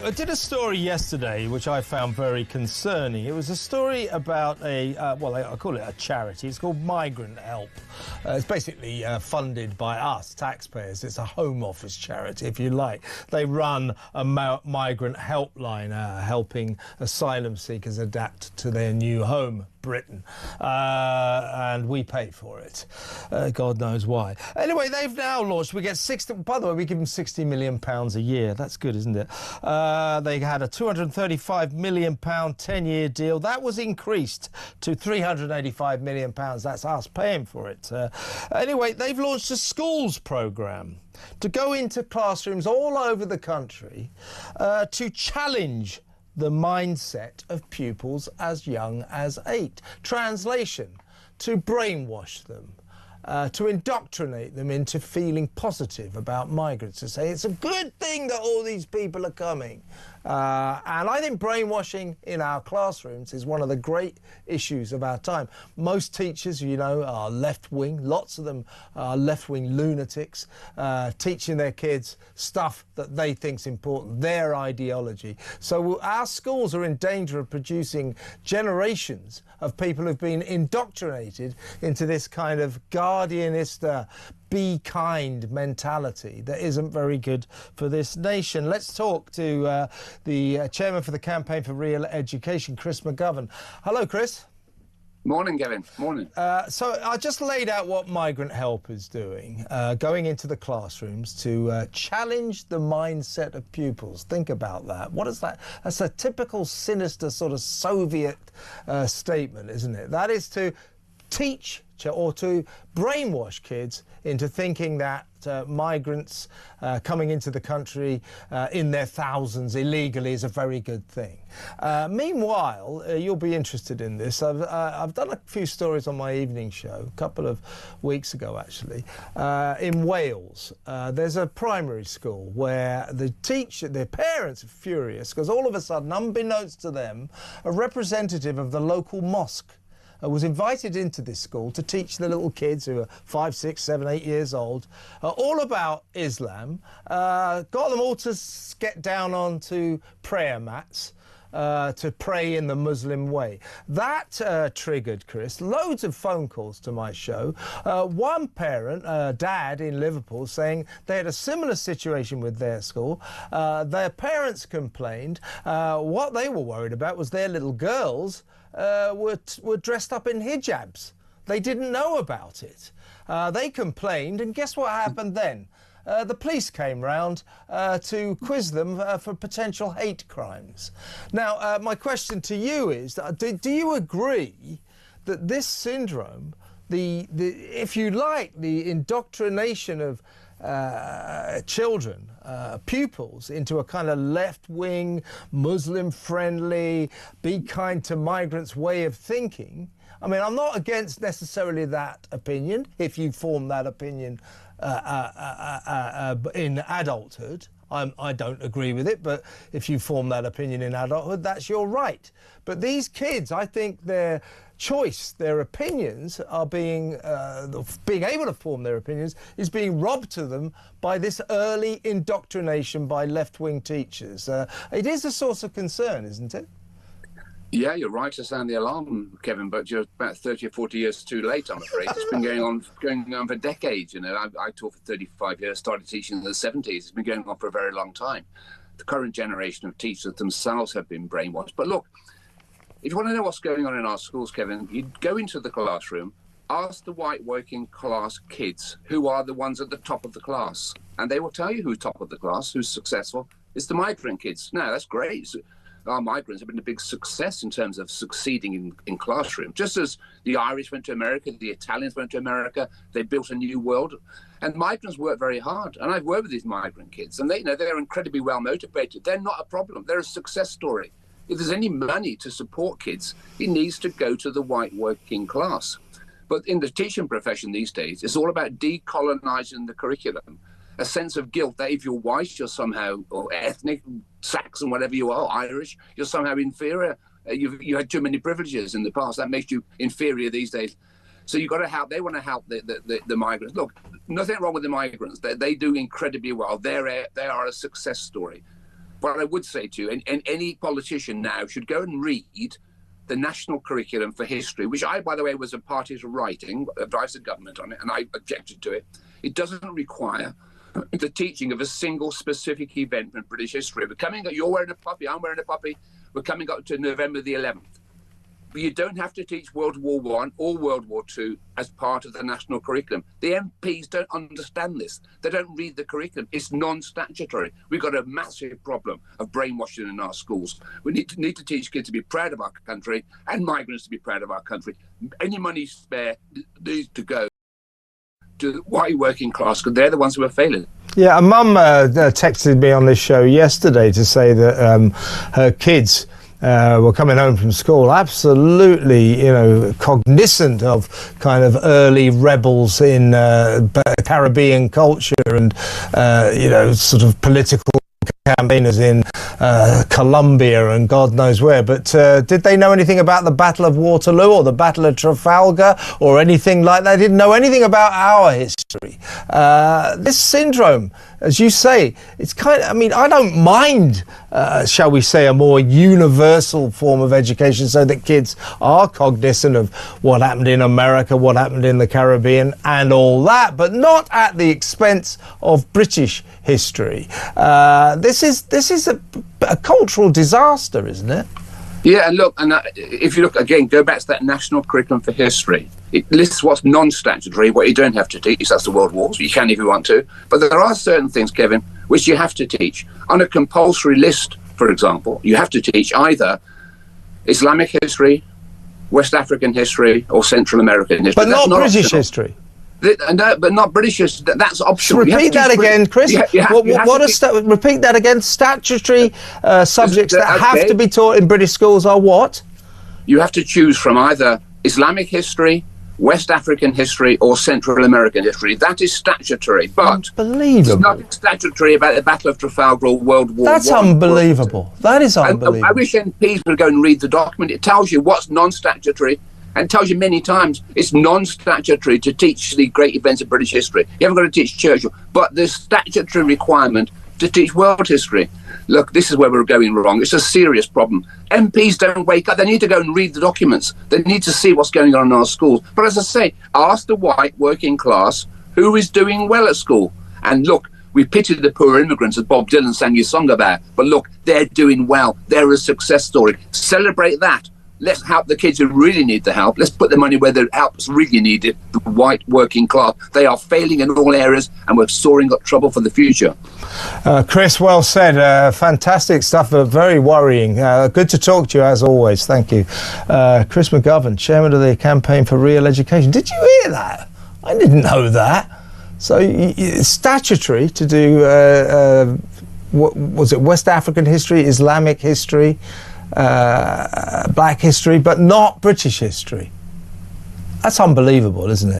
I did a story yesterday which I found very concerning. It was a story about I call it a charity. It's called Migrant Help. It's basically funded by us, taxpayers. It's a Home Office charity, if you like. They run a migrant helpline, helping asylum seekers adapt to their new home, Britain. And we pay for it. God knows why. Anyway, they've now launched. We get by the way, we give them £60 million a year. That's good, isn't it? They had a £235 million 10-year deal. That was increased to £385 million. That's us paying for it. Anyway, they've launched a schools programme to go into classrooms all over the country to challenge the mindset of pupils as young as 8. Translation, to brainwash them. To indoctrinate them into feeling positive about migrants, to say it's a good thing that all these people are coming. And I think brainwashing in our classrooms is one of the great issues of our time. Most teachers, you know, are left-wing. Lots of them are left-wing lunatics, teaching their kids stuff that they think's important, their ideology. So our schools are in danger of producing generations of people who've been indoctrinated into this kind of guardianist, be kind mentality that isn't very good for this nation. Let's talk to the chairman for the Campaign for Real Education, Chris McGovern. Hello, Chris. Morning, Kevin. Morning. So I just laid out what Migrant Help is doing, going into the classrooms to challenge the mindset of pupils. Think about that. What is that? That's a typical sinister sort of Soviet statement, isn't it? That is to teach or to brainwash kids into thinking that migrants coming into the country in their thousands illegally is a very good thing. Meanwhile, you'll be interested in this. I've done a few stories on my evening show, a couple of weeks ago actually. In Wales, there's a primary school where their parents are furious because all of a sudden, unbeknownst to them, a representative of the local mosque was invited into this school to teach the little kids who are 5, 6, 7, 8 years old all about Islam, got them all to get down onto prayer mats to pray in the Muslim way. That triggered, Chris, loads of phone calls to my show. One parent, dad in Liverpool, saying they had a similar situation with their school. Their parents complained. What they were worried about was their little girls were dressed up in hijabs. They didn't know about it. They complained, and guess what happened then? The police came round to quiz them for potential hate crimes. Now, my question to you is, do you agree that this syndrome, if you like, the indoctrination of children, pupils, into a kind of left-wing, Muslim-friendly, be kind to migrants way of thinking? I mean, I'm not against necessarily that opinion, if you form that opinion in adulthood. I don't agree with it, but if you form that opinion in adulthood, that's your right. But these kids, I think their choice, their opinions are being able to form their opinions is being robbed to them by this early indoctrination by left-wing teachers. It is a source of concern, isn't it? Yeah, you're right to sound the alarm, Kevin, but you're about 30 or 40 years too late, I'm afraid. It's been going on for decades. You know, I taught for 35 years, started teaching in the 70s. It's been going on for a very long time. The current generation of teachers themselves have been brainwashed. But look, if you want to know what's going on in our schools, Kevin, you go into the classroom, ask the white working class kids who are the ones at the top of the class, and they will tell you who's top of the class, who's successful. It's the migrant kids. Now, that's great. Our migrants have been a big success in terms of succeeding in classroom. Just as the Irish went to America, the Italians went to America, they built a new world. And migrants work very hard. And I've worked with these migrant kids, and they're incredibly well motivated. They're not a problem. They're a success story. If there's any money to support kids, it needs to go to the white working class. But in the teaching profession these days, it's all about decolonizing the curriculum. A sense of guilt that if you're white, you're somehow, or ethnic, Saxon, whatever you are, Irish, you're somehow inferior. You had too many privileges in the past. That makes you inferior these days. So you've got to help. They want to help the migrants. Look, nothing wrong with the migrants. They do incredibly well. They are a success story. what I would say to you, and any politician now should go and read the national curriculum for history, which I, by the way, was a party to writing, advised the government on it, and I objected to it. It doesn't require the teaching of a single specific event in British history. You're wearing a puppy, I'm wearing a puppy. We're coming up to November the 11th. But you don't have to teach World War I or World War II as part of the national curriculum. The MPs don't understand this. They don't read the curriculum. It's non-statutory. We've got a massive problem of brainwashing in our schools. We need to teach kids to be proud of our country and migrants to be proud of our country. Any money spare needs to go to the white working class, because they're the ones who are failing. Yeah, a mum texted me on this show yesterday to say that her kids were coming home from school absolutely, cognizant of kind of early rebels in Caribbean culture and, sort of political campaigners in Colombia and God knows where. But did they know anything about the Battle of Waterloo or the Battle of Trafalgar or anything like that? They didn't know anything about our history. This syndrome, as you say, it's kind of, I don't mind, shall we say, a more universal form of education so that kids are cognizant of what happened in America, what happened in the Caribbean and all that, but not at the expense of British history. This is a cultural disaster, isn't it? Yeah, and look, if you look again, go back to that national curriculum for history. It lists what's non-statutory, what you don't have to teach. That's the World Wars. You can if you want to. But there are certain things, Kevin, which you have to teach. On a compulsory list, for example, you have to teach either Islamic history, West African history, or Central American history. But not British history. No, but not British history. That's optional. Repeat that again, Chris. Repeat that again. Statutory subjects that have to be taught in British schools are what? You have to choose from either Islamic history, West African history, or Central American history. That is statutory, but unbelievable. There's nothing statutory about the Battle of Trafalgar or World War I. That's unbelievable. That is unbelievable. I wish MPs would go and read the document. It tells you what's non-statutory and tells you many times it's non-statutory to teach the great events of British history. You haven't got to teach Churchill, but there's statutory requirement to teach world history. Look, this is where we're going wrong. It's a serious problem. MPs don't wake up. They need to go and read the documents. They need to see what's going on in our schools. But as I say, ask the white working class who is doing well at school. And look, we pity the poor immigrants, as Bob Dylan sang his song about. But look, they're doing well. They're a success story. Celebrate that. Let's help the kids who really need the help. Let's put the money where the help's really needed, the white working class. They are failing in all areas and we're soaring up trouble for the future. Chris, well said. Fantastic stuff, but very worrying. Good to talk to you as always. Thank you. Chris McGovern, Chairman of the Campaign for Real Education. Did you hear that? I didn't know that. So it's statutory to do, what was it, West African history, Islamic history, black history, but not British history. That's unbelievable, isn't it?